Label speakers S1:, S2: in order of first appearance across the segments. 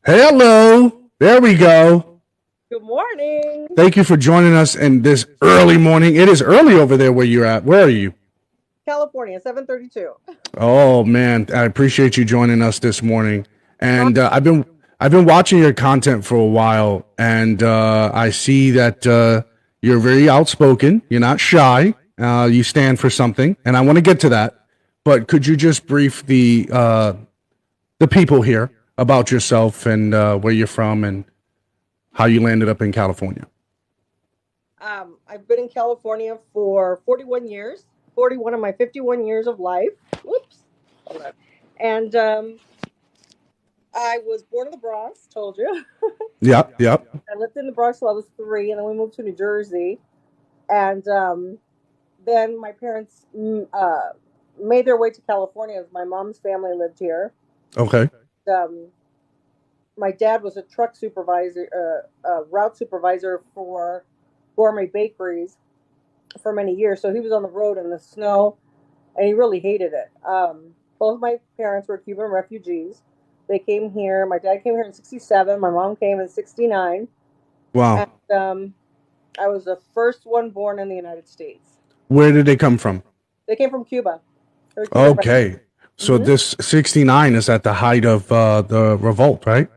S1: Hello. There we go.
S2: Good morning.
S1: Thank you for joining us in this early morning. It is early over there where you're at. Where are you?
S2: California, 7:32.
S1: Oh man, I appreciate you joining us this morning. And I've been watching your content for a while, and I see that you're very outspoken. You're not shy. You stand for something, and I want to get to that. But could you just brief the people here about yourself and where you're from and how you landed up in California?
S2: I've been in California for 41 years, 41 of my 51 years of life. Whoops. Hold on. And I was born in the Bronx, told you.
S1: Yep, yep.
S2: I lived in the Bronx till I was 3, and then we moved to New Jersey. And then my parents made their way to California as my mom's family lived here.
S1: Okay.
S2: Um, my dad was a truck supervisor, route supervisor for gourmet bakeries for many years. So he was on the road in the snow, and he really hated it. Both my parents were Cuban refugees. They came here. My dad came here in '67. My mom came in '69, and
S1: Wow.
S2: I was the first one born in the United States.
S1: Where did they come from?
S2: They came from Cuba. They were Cuban.
S1: Okay. So
S2: Mm-hmm.
S1: this 69 is at the height of the revolt, right?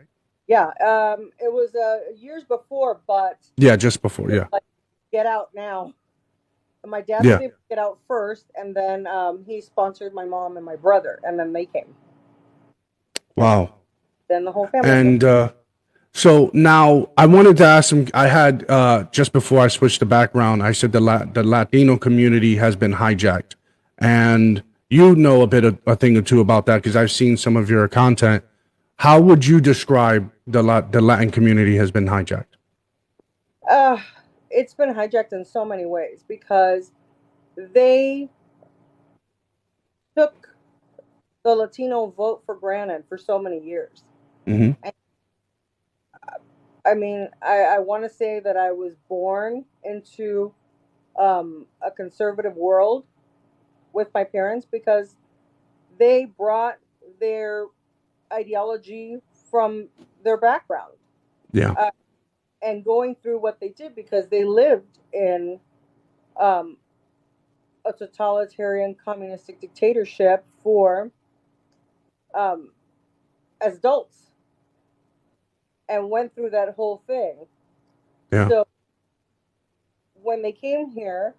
S2: Yeah, it was years before, but
S1: Yeah, just before.
S2: it was
S1: Yeah.
S2: like get out now. And my dad was
S1: Yeah.
S2: able to get out first, and then he sponsored my mom and my brother, and then they came, and
S1: Wow.
S2: then the whole family came.
S1: And so now I wanted to ask him. I had just before I switched the background, I said the Latino community has been hijacked, and you know a thing or two about that because I've seen some of your content. How would you describe the Latin community has been hijacked?
S2: Uh, it's been hijacked in so many ways because they took the Latino vote for granted for so many years.
S1: Hmm.
S2: And, I mean, I want to say that I was born into a conservative world with my parents because they brought their ideology from their background,
S1: Yeah.
S2: uh, and going through what they did because they lived in um, a totalitarian communistic dictatorship for um, as adults and went through that whole thing.
S1: Yeah.
S2: So when they came here,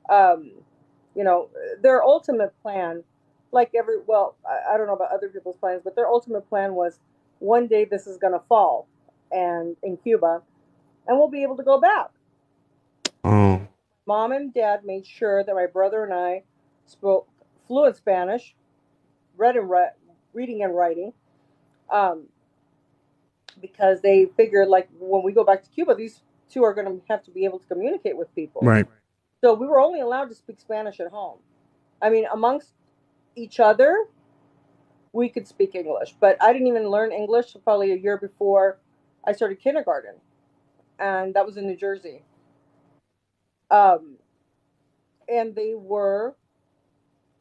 S2: um, you know, their ultimate plan, like I don't know about other people's plans, but their ultimate plan was one day this is going to fall, and in Cuba, and we'll be able to go back.
S1: Oh.
S2: Mom and dad made sure that my brother and I spoke fluent Spanish, read and reading and writing, um, because they figured like when we go back to Cuba, these two are going to have to be able to communicate with people.
S1: Right.
S2: So we were only allowed to speak Spanish at home. I mean, amongst each other, we could speak English, but I didn't even learn English probably a year before I started kindergarten, and that was in New Jersey. Um, and they were,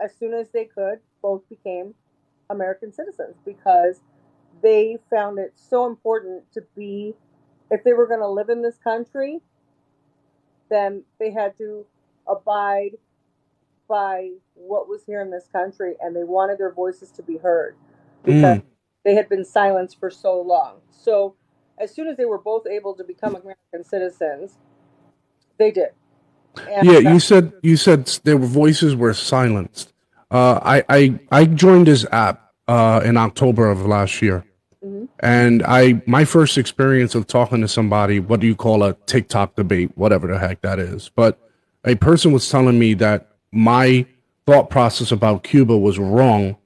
S2: as soon as they could, both became American citizens because they found it so important to be, if they were going to live in this country, then they had to abide by what was here in this country, and they wanted their voices to be heard because
S1: Mm.
S2: they had been silenced for so long. So, as soon as they were both able to become American citizens, they did. And
S1: Yeah. You said their voices were silenced. I joined this app in October of last year.
S2: mhm.
S1: And my first experience of talking to somebody, what do you call a TikTok debate, whatever the heck that is. But a person was telling me that my thought process about Cuba was wrong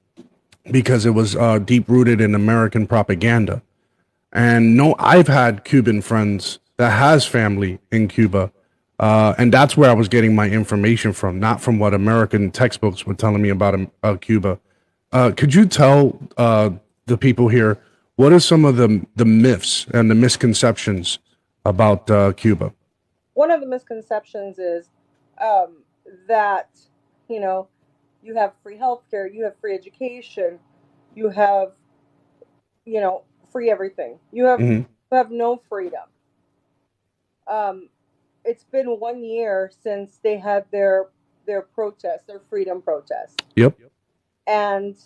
S1: because it was deep rooted in American propaganda. And no, I've had Cuban friends that has family in Cuba. And that's where I was getting my information from, not from what American textbooks were telling me about Cuba. Could you tell the people here what are some of the myths and the misconceptions about Cuba?
S2: One of the misconceptions is um, that, you know, you have free healthcare, you have free education, you have, you know, free everything. You have no freedom. It's been 1 year since they had their protest, their freedom protest,
S1: Yep.
S2: and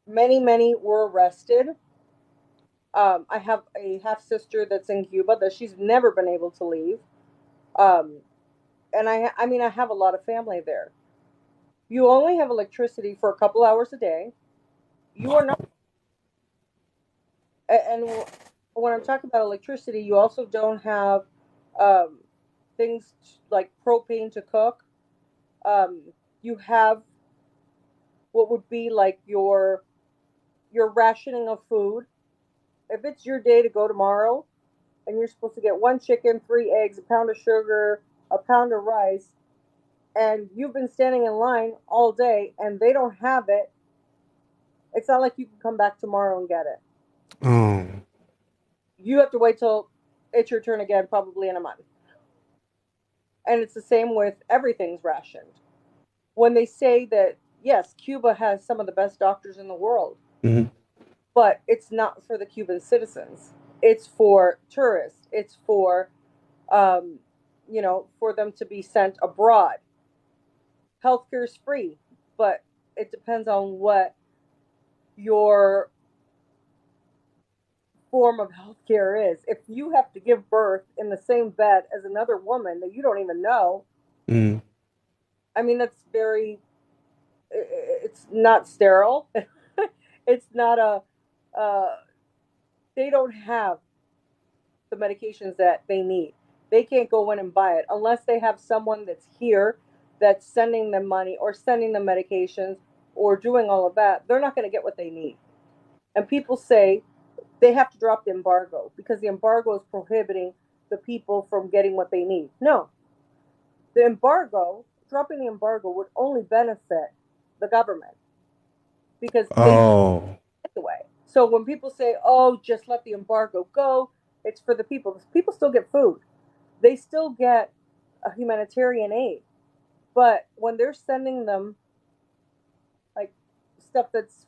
S2: many were arrested. I have a half sister that's in Cuba that she's never been able to leave. Um, and I mean, I have a lot of family there. You only have electricity for a couple hours a day. You are not, and when I'm talking about electricity, you also don't have um, things like propane to cook. Um, you have what would be like your rationing of food. If it's your day to go tomorrow, and you're supposed to get one chicken, 3 eggs, a pound of sugar, a pound of rice, and you've been standing in line all day and they don't have it, it's not like you can come back tomorrow and get it.
S1: Oh.
S2: You have to wait till it's your turn again, probably in a month. And it's the same with everything's rationed. When they say that, yes, Cuba has some of the best doctors in the world,
S1: Hmm.
S2: but it's not for the Cuban citizens. It's for tourists. It's for, um, for them to be sent abroad. Healthcare is free, but it depends on what your form of healthcare is. If you have to give birth in the same bed as another woman that you don't even know,
S1: Mm.
S2: I mean, that's very, it's not sterile. It's not uh, they don't have the medications that they need. They can't go in and buy it unless they have someone that's here that's sending them money or sending them medications or doing all of that. They're not going to get what they need. And people say they have to drop the embargo because the embargo is prohibiting the people from getting what they need. No, the embargo, dropping the embargo would only benefit the government because they
S1: Oh.
S2: anyway. So when people say, "Oh, just let the embargo go," it's for the people. People still get food. They still get a humanitarian aid. But when they're sending them like stuff that's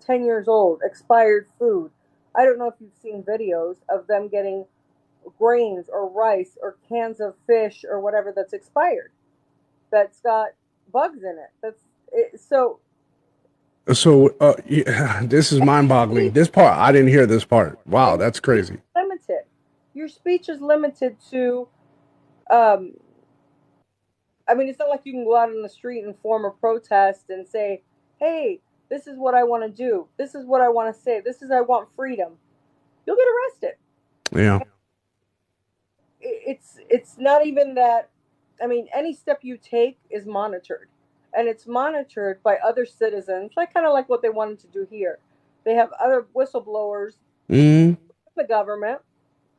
S2: 10 years old, expired food, I don't know if you've seen videos of them getting grains or rice or cans of fish or whatever that's expired, that's got bugs in it. That's it. So
S1: So, yeah, this is mind-boggling. This part, I didn't hear this part. Wow,
S2: and
S1: that's crazy.
S2: limited. Your speech is limited to. Um, I mean, it's not like you can go out in the street and form a protest and say, "Hey, this is what I want to do. This is what I want to say. This is I want freedom." You'll get arrested.
S1: Yeah.
S2: It's not even that. I mean, any step you take is monitored, and it's monitored by other citizens, like kind of like what they wanted to do here. They have other whistleblowers
S1: Mm.
S2: in the government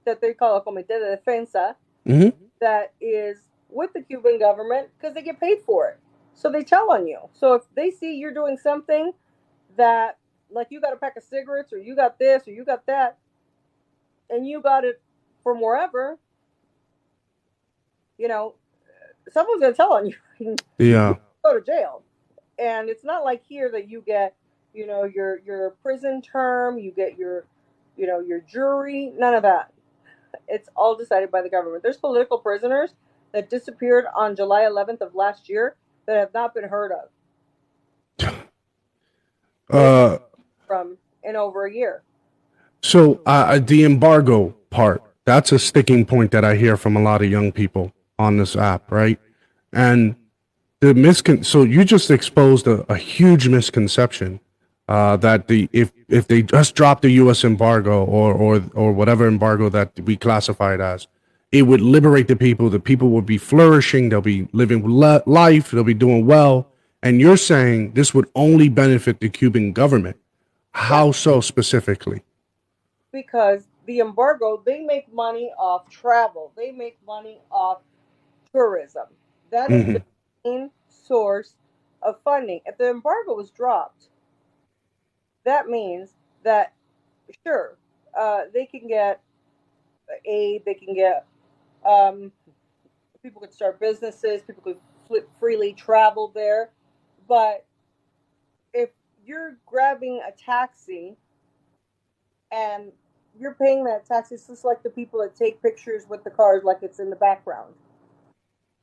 S2: that they call a comité de defensa
S1: Hmm.
S2: that is with the Cuban government because they get paid for it. So they tell on you. So if they see you're doing something that, like you got a pack of cigarettes or you got this or you got that, and you got it from wherever, you know, someone's gonna tell on you. You
S1: Yeah.
S2: go to jail. And it's not like here that you get, your prison term, you get your jury, none of that. It's all decided by the government. There's political prisoners that disappeared on July 11th of last year that have not been heard of. They have
S1: Uh.
S2: from in over a year.
S1: So, the embargo part. That's a sticking point that I hear from a lot of young people on this app, right? And so you just exposed a huge misconception that if they just drop the U.S. embargo or whatever embargo that we classify it as, it would liberate the people. The people would be flourishing. They'll be living life. They'll be doing well. And you're saying this would only benefit the Cuban government.
S2: Yeah,
S1: How so specifically?
S2: because the embargo, they make money off travel. They make money off tourism. That is
S1: Hmm.
S2: the main source of funding. If the embargo was dropped, that means that sure, they can get aid, they can get um, people could start businesses, people could freely travel there. But if you're grabbing a taxi and you're paying that tax. It's just like the people that take pictures with the cars, like it's in the background.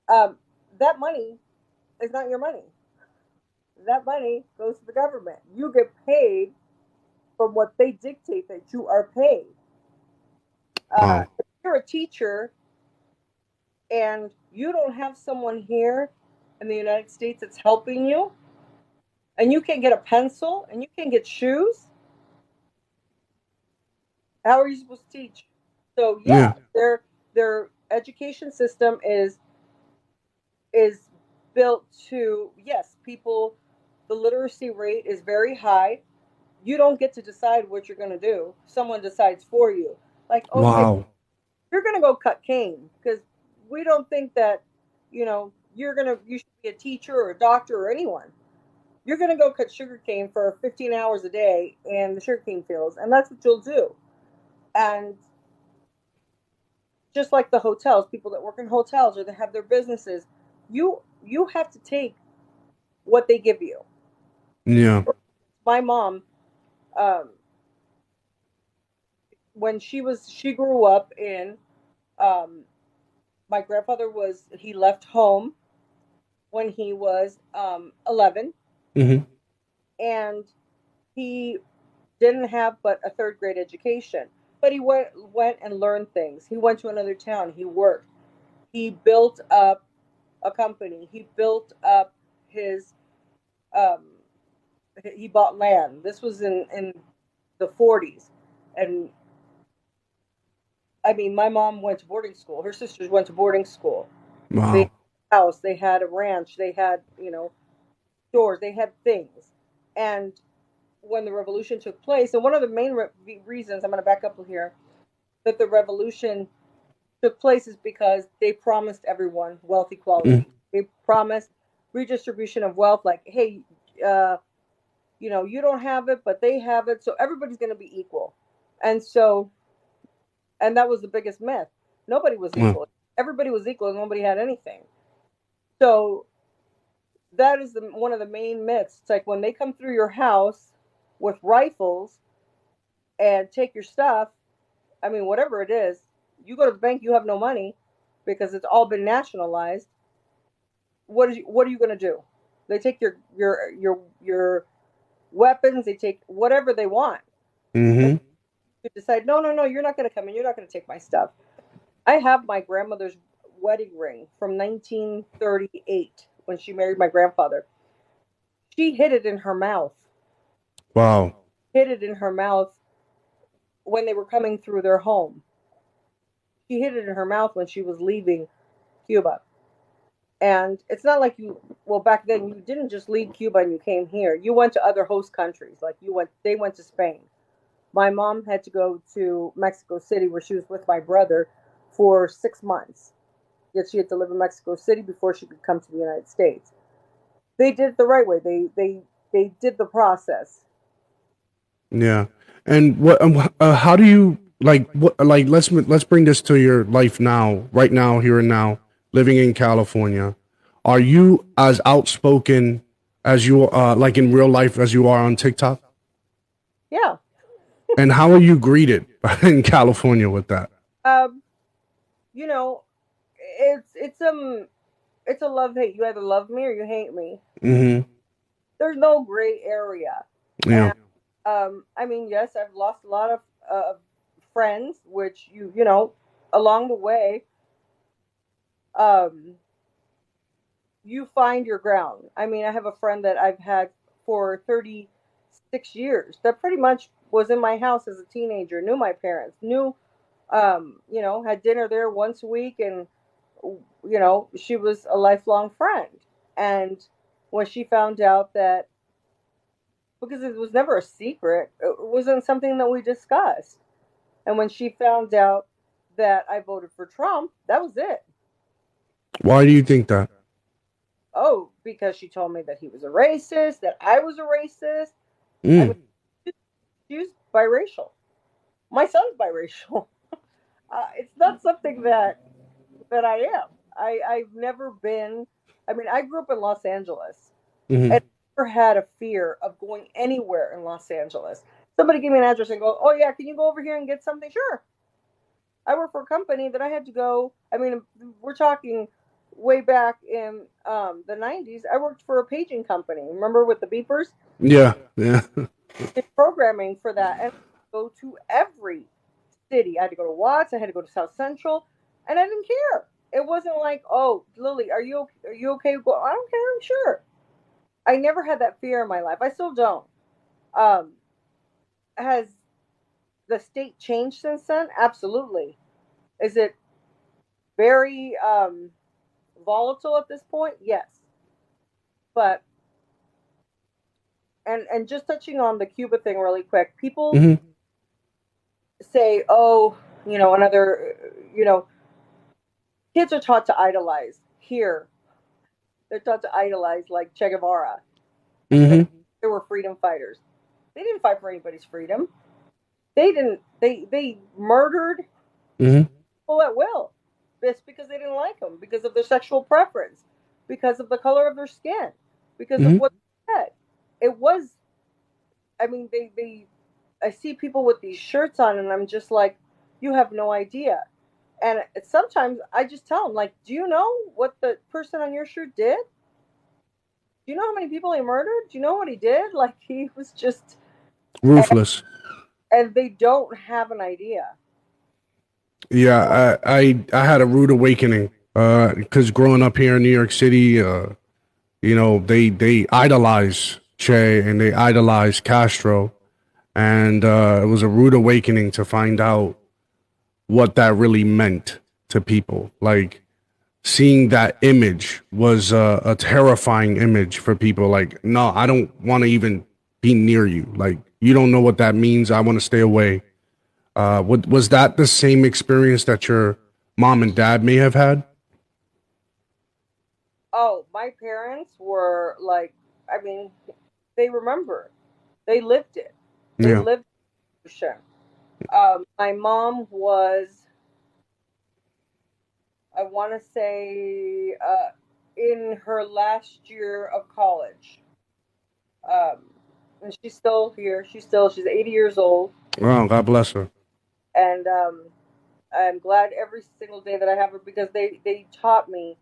S2: Um, that money is not your money. That money goes to the government. You get paid from what they dictate that you are paid.
S1: Wow.
S2: If you're a teacher and you don't have someone here in the United States that's helping you, and you can get a pencil and you can get shoes, how are you supposed to teach? So yeah,
S1: Yeah.
S2: their education system is built to, yes, people, the literacy rate is very high. You don't get to decide what you're going to do. Someone decides for you. Like, okay,
S1: Wow.
S2: you're going to go cut cane because we don't think that, you should be a teacher or a doctor or anyone. You're going to go cut sugar cane for 15 hours a day in the sugarcane fields, and that's what you'll do. And just like the hotels, people that work in hotels or that have their businesses, you have to take what they give you.
S1: Yeah.
S2: My mom, um, when she grew up in, um, my grandfather he left home when he was 11,
S1: Hmm.
S2: and he didn't have but a third grade education. But he went and learned things. He went to another town. He worked. He built up a company. He built up his um, he bought land. This was in the 40s, and I mean, my mom went to boarding school. Her sisters went to boarding school. They had
S1: Wow.
S2: a house. They had a ranch. They had stores. They had things, and when the revolution took place, and one of the main reasons, I'm going to back up here, that the revolution took place is because they promised everyone wealth
S1: Mm.
S2: equality. They promised redistribution of wealth, like, hey, uh, you don't have it, but they have it, so everybody's going to be equal. And so, and that was the biggest myth. Nobody was
S1: Wow.
S2: equal. Everybody was equal. Nobody had anything. So that is one of the main myths. It's like when they come through your house with rifles and take your stuff. I mean, whatever it is, you go to the bank, you have no money because it's all been nationalized. What are you going to do? They take your weapons. They take whatever they want. And
S1: Hmm.
S2: you decide, no, no, no, you're not going to come in. You're not going to take my stuff. I have my grandmother's wedding ring from 1938 when she married my grandfather. She hid it in her mouth.
S1: Wow.
S2: Hid it in her mouth when they were coming through their home. She hid it in her mouth when she was leaving Cuba. And it's not like well, back then you didn't just leave Cuba and you came here. You went to other host countries. Like they went to Spain. My mom had to go to Mexico City where she was with my brother for 6 months. Yet she had to live in Mexico City before she could come to the United States. They did it the right way. They did the process.
S1: Yeah. And what? How do you like? What? Like, let's bring this to your life now, right now, here and now, living in California. Are you as outspoken as you like in real life as you are on TikTok?
S2: Yeah.
S1: And how are you greeted in California with that?
S2: Um, you know, it's a love hate. You either love me or you hate me.
S1: Hmm.
S2: There's no gray area.
S1: Yeah.
S2: And I mean, yes, I've lost a lot of friends, which along the way, um, you find your ground. I mean, I have a friend that I've had for 36 years that pretty much was in my house as a teenager, knew my parents, knew, had dinner there once a week, and she was a lifelong friend. And when she found out that, because it was never a secret, it wasn't something that we discussed. And when she found out that I voted for Trump, that was it.
S1: Why do you think that?
S2: Oh, because she told me that he was a racist, that I was a racist. I mean,
S1: Mm.
S2: she's biracial. My son's biracial. It's not something that I am. I've never been. I mean, I grew up in Los Angeles,
S1: Hmm.
S2: and never had a fear of going anywhere in Los Angeles. Somebody give me an address and go, oh yeah, can you go over here and get something? Sure. I work for a company that I had to go. I mean, we're talking way back in the 90s. I worked for a paging company. Remember with the beepers?
S1: Yeah, yeah.
S2: Did programming for that, and I go to every city. I had to go to Watts. I had to go to South Central, and I didn't care. It wasn't like, oh, Lily, are you okay? Well, I don't care. I'm sure. I never had that fear in my life. I still don't. Um, has the state changed since then? Absolutely. Is it very volatile at this point? Yes. But and just touching on the Cuba thing really quick, people
S1: Hmm.
S2: say, oh, another, kids are taught to idolize. Here, they're taught to idolize like Che Guevara. They,
S1: Hmm.
S2: they were freedom fighters. They didn't fight for anybody's freedom. They didn't. They murdered
S1: Hmm.
S2: people at will, just because they didn't like them, because of their sexual preference, because of the color of their skin, because of
S1: Hmm.
S2: what they said. It was. I mean, they. I see people with these shirts on, and I'm just like, you have no idea. And sometimes I just tell them, like, do you know what the person on your shirt did? Do you know how many people he murdered? Do you know what he did? Like, he was just, and,
S1: Ruthless.
S2: and they don't have an idea.
S1: Yeah, I had a rude awakening because growing up here in New York City, they idolize Che and they idolize Castro, and it was a rude awakening to find out what that really meant to people. Like seeing that image was a terrifying image for people. Like, no, I don't want to even be near you. Like, you don't know what that means. I want to stay away. Was that the same experience that your mom and dad may have had?
S2: Oh, my parents were like, I mean, they remember. They lived it. They
S1: Yeah.
S2: lived the my mom was, I want to say, in her last year of college. Um, and she's still here. She's 80 years old.
S1: Oh, God bless her.
S2: And I'm glad every single day that I have her, because they taught me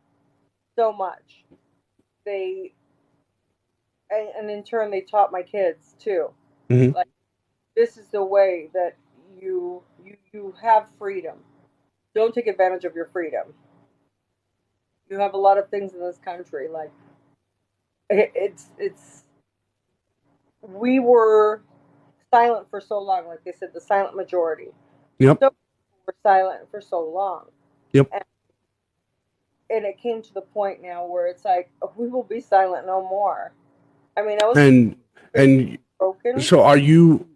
S2: so much. They and in turn they taught my kids too.
S1: Hmm.
S2: Like, this is the way that you have freedom. Don't take advantage of your freedom. You have a lot of things in this country. Like, it's we were silent for so long. Like they said, the silent majority.
S1: Yep.
S2: So we were silent for so long,
S1: Yep.
S2: and, and it came to the point now where it's like, we will be silent no more. I mean, I was
S1: And
S2: pretty
S1: and
S2: broken.
S1: so are you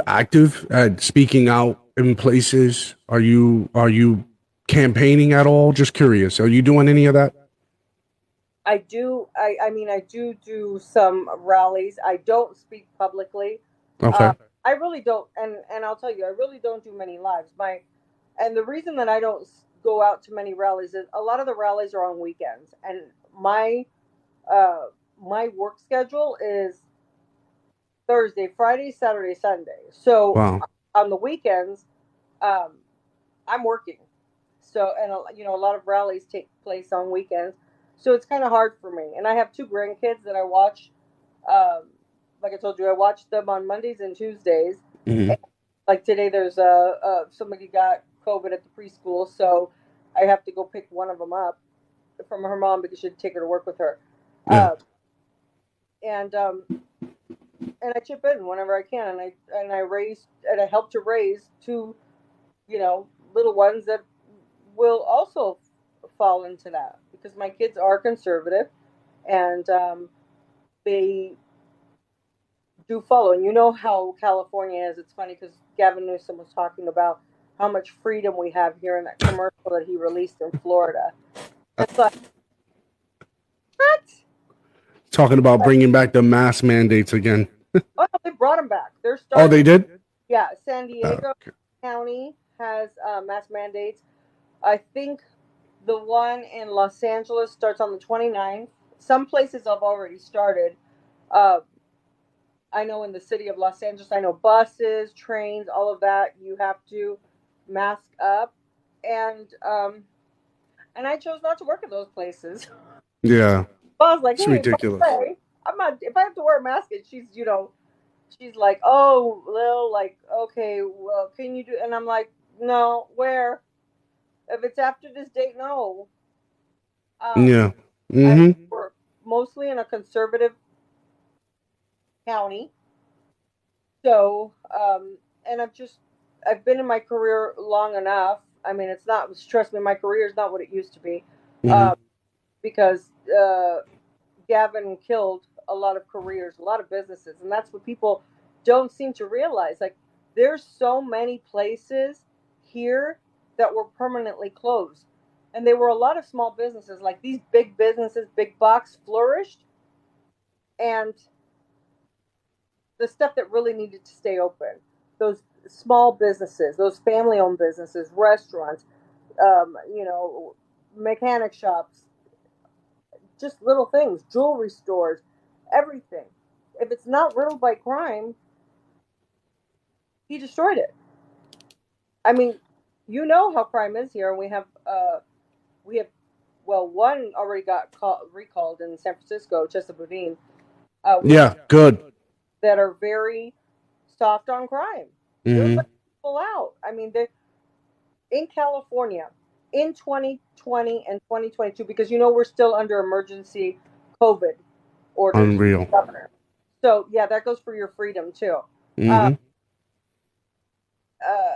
S1: active at speaking out in places? Are you campaigning at all? Just curious. Are you doing any of that?
S2: I do. I mean, I do some rallies. I don't speak publicly. Uh,
S1: Okay.
S2: I really don't, and I'll tell you, I really don't do many lives. And the reason that I don't go out to many rallies is a lot of the rallies are on weekends, and uh, my work schedule is Thursday, Friday, Saturday, Sunday. So
S1: Wow.
S2: on the weekends, um, I'm working. So, and a lot of rallies take place on weekends. So it's kind of hard for me. And I have two grandkids that I watch. Um, like I told you, I watch them on Mondays and Tuesdays.
S1: Hmm.
S2: And like today, there's somebody got COVID at the preschool, so I have to go pick one of them up from her mom because she'd take her to work with her.
S1: Yeah.
S2: Uh, and and I chip in whenever I can, and I help to raise two, little ones that will also fall into that, because my kids are conservative, and they do follow. And you know how California is. It's funny because Gavin Newsom was talking about how much freedom we have here in that commercial that he released in Florida. It's like, what?
S1: Talking about bringing back the mask mandates again.
S2: Oh, they brought them back. They're
S1: Oh, they
S2: starting.
S1: did?
S2: Yeah, San Diego
S1: Okay.
S2: County has mask mandates. I think the one in Los Angeles starts on the 29th. Some places have already started. Uh, I know in the city of Los Angeles, I know buses, trains, all of that, you have to mask up. And and I chose not to work at those places.
S1: Yeah.
S2: I was like,
S1: It's
S2: hey, by the
S1: ridiculous.
S2: way, I'm not. If I have to wear a mask, and she's like, oh, Lil, like, okay, well, can you do? And I'm like, no, where? If it's after this date, no. Um,
S1: Yeah.
S2: I
S1: Mm-hmm.
S2: work mostly in a conservative county, so and I've been in my career long enough. I mean, it's not. Trust me, my career is not what it used to be,
S1: Mm-hmm.
S2: um, because Gavin killed a lot of careers, a lot of businesses, and that's what people don't seem to realize. Like, there's so many places here that were permanently closed, and there were a lot of small businesses. Like, these big businesses, big box, flourished, and the stuff that really needed to stay open, those small businesses, those family-owned businesses, restaurants, you know, mechanic shops, just little things, jewelry stores, everything. If it's not riddled by crime, he destroyed it. I mean, you know how crime is here, and we have well, one already recalled in San Francisco, Chesapeake. We have
S1: Yeah. Good.
S2: that are very soft on crime. They're
S1: Mm-hmm.
S2: letting people out. I mean, they in California in 2020 and 2022, because we're still under emergency COVID orders from
S1: Unreal.
S2: the governor. So yeah, that goes for your freedom too. Uh,
S1: Mm-hmm.
S2: uh,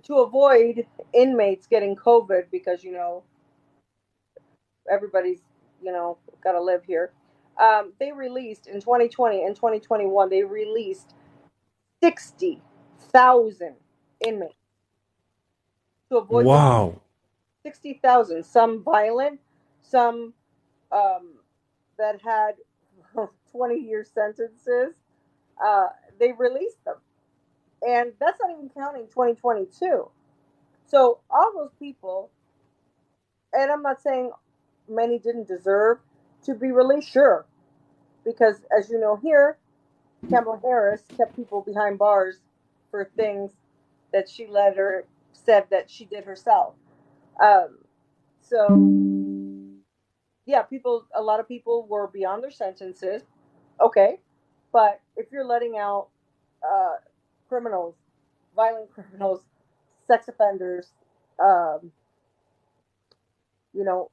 S2: to avoid inmates getting COVID, because everybody's got to live here. They released in 2020 and 2021. They released 60,000 inmates to avoid the
S1: Wow.
S2: 60,000. Some violent, some um, that had 20-year sentences. Uh, they released them, and that's not even counting 2022. So all those people, and I'm not saying many didn't deserve to be released, sure, because as you know here, Kamala Harris kept people behind bars for things that she later said that she did herself. Um, so yeah, a lot of people were beyond their sentences. Okay, but if you're letting out uh, criminals, violent criminals, sex offenders, um, you know,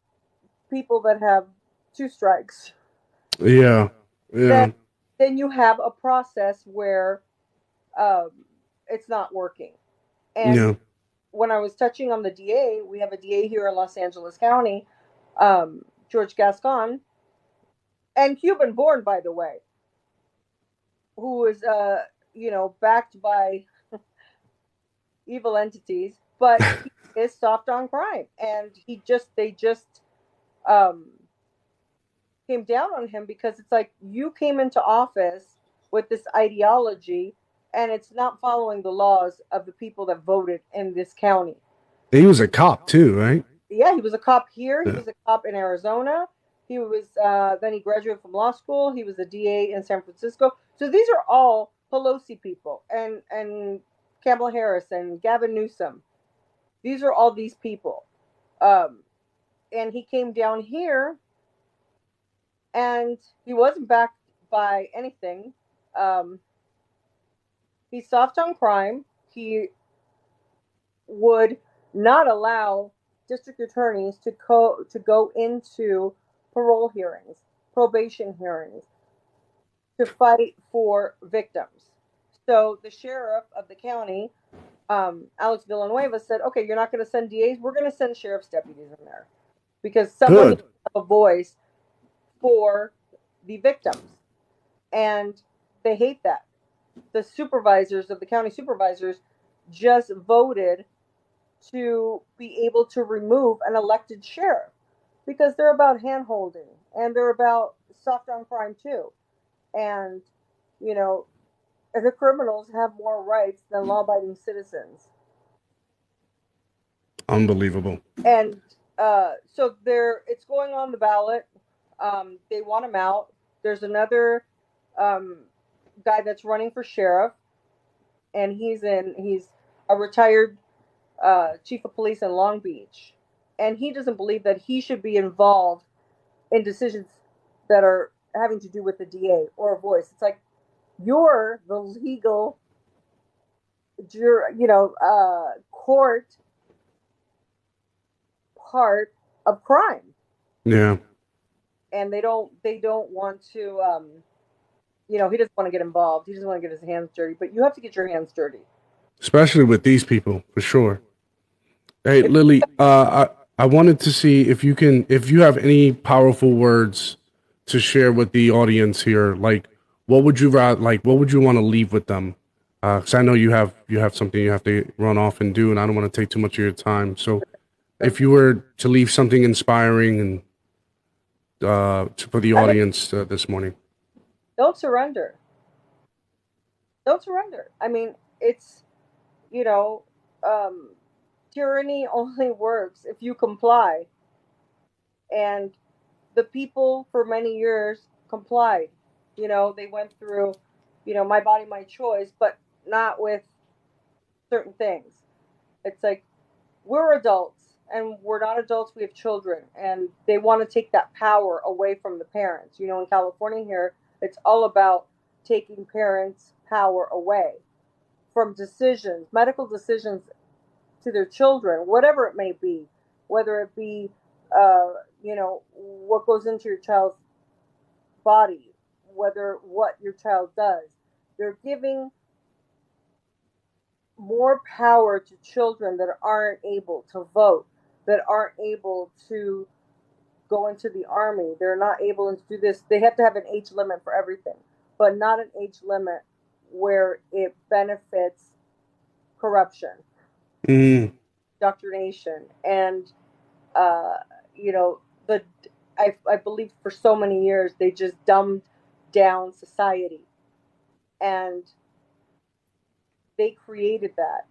S2: people that have two strikes,
S1: Yeah.
S2: then
S1: Yeah.
S2: then you have a process where um, it's not working. And
S1: Yeah.
S2: when I was touching on the DA, we have a DA here in Los Angeles County, George Gascon, and Cuban born, by the way, who is backed by evil entities, but he is soft on crime, and they just um, came down on him because it's like, you came into office with this ideology, and it's not following the laws of the people that voted in this county.
S1: He was a cop too, right?
S2: Yeah, he was a cop here. He
S1: Yeah.
S2: was a cop in Arizona. He was then he graduated from law school. He was a DA in San Francisco. So these are all Pelosi people, and Kamala Harris and Gavin Newsom. These are all these people. Um, and he came down here, and he wasn't backed by anything. Um, he's soft on crime. He would not allow district attorneys to go into parole hearings, probation hearings, to fight for victims. So the sheriff of the county, Alex Villanueva, said, "Okay, you're not going to send DAs. We're going to send sheriff's deputies in there, because someone needs
S1: Good.
S2: to have a voice for the victims." And they hate that. The supervisors of the county supervisors just voted to be able to remove an elected sheriff, because they're about hand holding, and they're about soft on crime too. And, you know, the criminals have more rights than law abiding citizens.
S1: Unbelievable.
S2: And it's going on the ballot. They want him out. There's another. guy that's running for sheriff, and he's a retired chief of police in Long Beach, and he doesn't believe that he should be involved in decisions that are having to do with the DA or a voice. It's like you're the legal, court part of crime,
S1: Yeah.
S2: and they don't want to. He doesn't want to get involved. He doesn't want to get his hands dirty. But you have to get your hands dirty.
S1: Especially with these people, for sure. Hey,
S2: If,
S1: Lily, I wanted to see if you have any powerful words to share with the audience here. Like, what would you want to leave with them? Because I know you have something you have to run off and do, and I don't want to take too much of your time. So, if you were to leave something inspiring and for the
S2: I mean,
S1: audience this morning.
S2: don't surrender. Don't surrender. I mean, it's you know, um, tyranny only works if you comply, and the people for many years complied. They went through, my body, my choice, but not with certain things. It's like we're adults and we're not adults, we have children, and they want to take that power away from the parents. In California here, it's all about taking parents' power away from decisions, medical decisions to their children, whatever it may be, whether it be, what goes into your child's body, whether what your child does. They're giving more power to children that aren't able to vote, that aren't able to go into the army. They're not able to do this. They have to have an age limit for everything, but not an age limit where it benefits corruption,
S1: Mm,
S2: indoctrination, and uh, you know the. I believe for so many years they just dumbed down society, and they created that.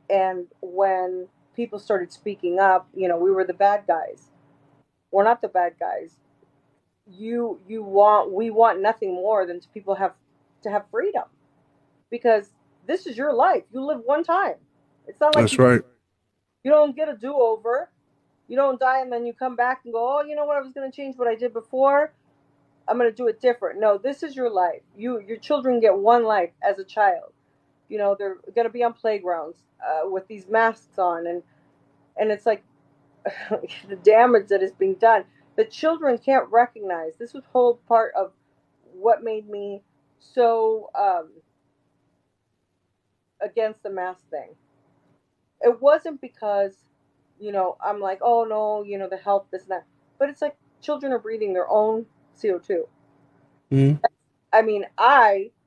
S2: And when people started speaking up, we were the bad guys. We're not the bad guys. We want nothing more than to have freedom, because this is your life. You live one time. It's not like
S1: that's right.
S2: you don't get a do over. You don't die and then you come back and go, oh, you know what? I was going to change what I did before. I'm going to do it different. No, this is your life. Your children get one life as a child. They're going to be on playgrounds with these masks on, and it's like the damage that is being done. The children can't recognize. This was whole part of what made me so against the mask thing. It wasn't because, I'm like, oh no, the health, this and that. But it's like children are breathing their own CO2.
S1: Mm,
S2: I mean,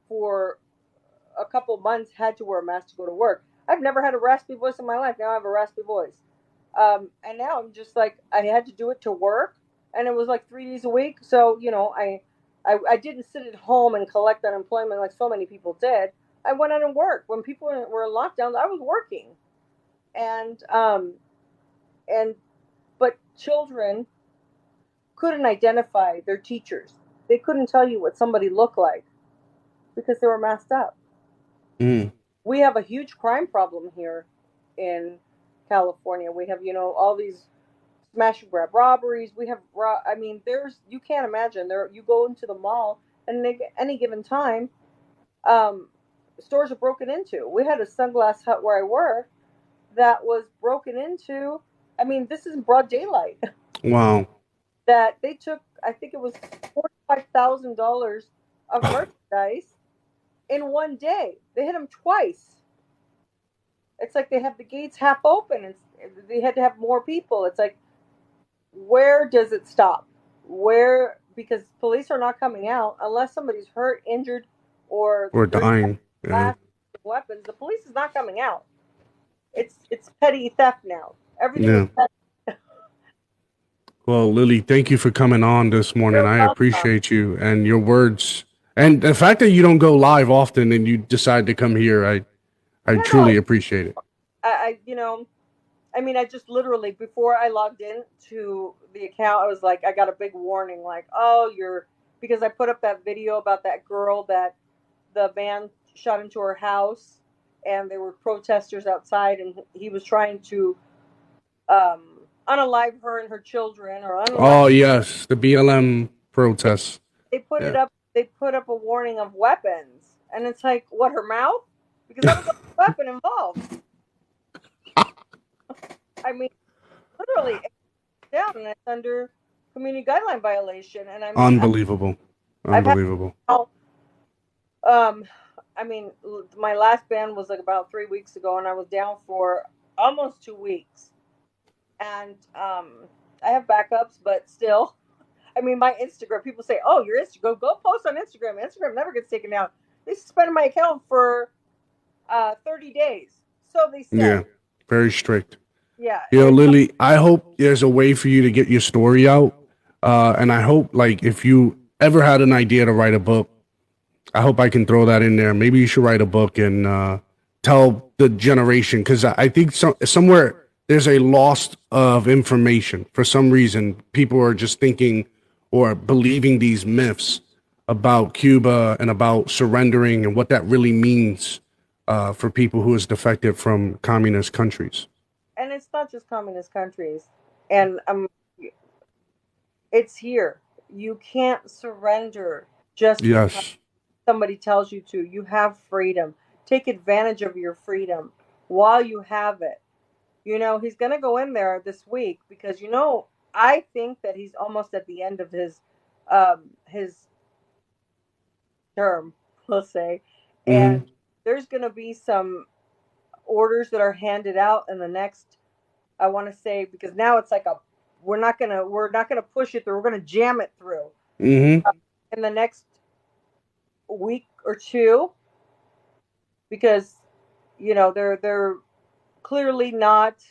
S2: for a couple months, had to wear a mask to go to work. I've never had a raspy voice in my life. Now I have a raspy voice. And now I'm just like, I had to do it to work. And it was like 3 days a week. So, I didn't sit at home and collect unemployment like so many people did. I went out and worked. When people were in lockdowns, I was working. And, and, but children couldn't identify their teachers. They couldn't tell you what somebody looked like because they were masked up.
S1: mm.
S2: We have a huge crime problem here in California. We have, all these smash and grab robberies. We have, I mean, you can't imagine. You go into the mall, and any given time, um, stores are broken into. We had a Sunglass Hut where I work that was broken into. I mean, this is in broad daylight.
S1: Wow.
S2: That they took, I think it was $45,000 of merchandise in one day. They hit them twice. It's like they have the gates half open, and they had to have more people. It's like, where does it stop? Where, because police are not coming out unless somebody's hurt, injured, or
S1: Or
S2: there's
S1: dying. Yeah.
S2: blast weapons. The police is not coming out. It's petty theft now. Everything is
S1: Yeah.
S2: petty.
S1: Well, Lily, thank you for coming on this morning.
S2: You're
S1: I
S2: welcome.
S1: appreciate you and your words, and the fact that you don't go live often and you decide to come here. I
S2: Yeah, no,
S1: truly appreciate it.
S2: I mean, I just literally, before I logged in to the account, I was like, I got a big warning, like, oh, you're because I put up that video about that girl that the man shot into her house, and there were protesters outside, and he was trying to unalive her and her children, or unalive.
S1: Oh yes, the BLM protests.
S2: They put it
S1: Yeah.
S2: up. They put up a warning of weapons, and it's like, what, her mouth? Because that was a weapon involved. I mean, literally, it's down, and it's under community guideline violation. And I mean,
S1: Unbelievable.
S2: I've had,
S1: Unbelievable.
S2: um, I mean, my last ban was like about 3 weeks ago, and I was down for almost 2 weeks. And I have backups, but still, I mean, my Instagram, people say, "Oh, your Instagram, go post on Instagram." Instagram never gets taken down. They suspended my account for 30 days. So they
S1: Yeah.
S2: said,
S1: Very strict.
S2: yeah.
S1: You know, Lily, I hope there's a way for you to get your story out. And I hope, like, if you ever had an idea to write a book, I hope I can throw that in there. Maybe you should write a book and tell the generation, because I think somewhere there's a loss of information. For some reason, people are just thinking or believing these myths about Cuba and about surrendering and what that really means for people who is defected from communist countries.
S2: And it's not just communist countries. And it's here. You can't surrender just because
S1: Yes.
S2: somebody tells you to. You have freedom. Take advantage of your freedom while you have it. You know, he's going to go in there this week because, you know, I think that he's almost at the end of his term, let's say.
S1: Hmm.
S2: And there's going to be some orders that are handed out in the next, I want to say, because now it's like we're not gonna push it through. We're gonna jam it through
S1: Hmm.
S2: in the next week or two, because they're clearly not.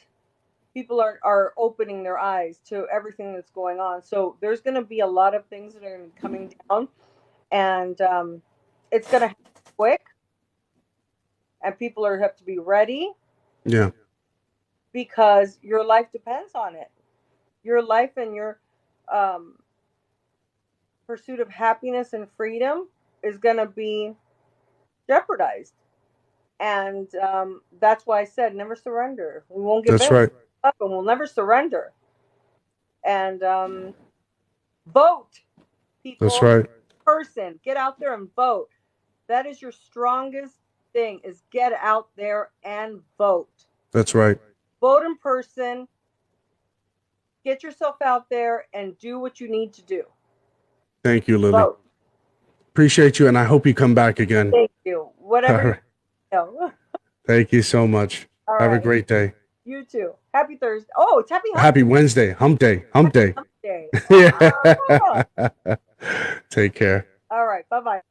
S2: People are opening their eyes to everything that's going on. So there's going to be a lot of things that are coming down, and it's going to happen quick, and people have to be ready
S1: Yeah.
S2: because your life depends on it. Your life and your um, pursuit of happiness and freedom is going to be jeopardized. And that's why I said never surrender. We won't give
S1: That's
S2: in.
S1: right.
S2: Up and we'll never surrender. And vote,
S1: That's
S2: people.
S1: right.
S2: Person, get out there and vote. That is your strongest thing, is get out there and vote.
S1: That's right.
S2: Vote in person. Get yourself out there and do what you need to do.
S1: Thank you, Lily.
S2: Vote.
S1: Appreciate you, and I hope you come back again.
S2: Thank you.
S1: All
S2: Whatever you
S1: right.
S2: know.
S1: Thank you so much.
S2: All
S1: Have a
S2: right.
S1: great day.
S2: You too. Happy Thursday. Oh, it's happy
S1: Happy Wednesday. Hump day. Hump day.
S2: Hump Day.
S1: Yeah. Take care.
S2: All right. Bye bye.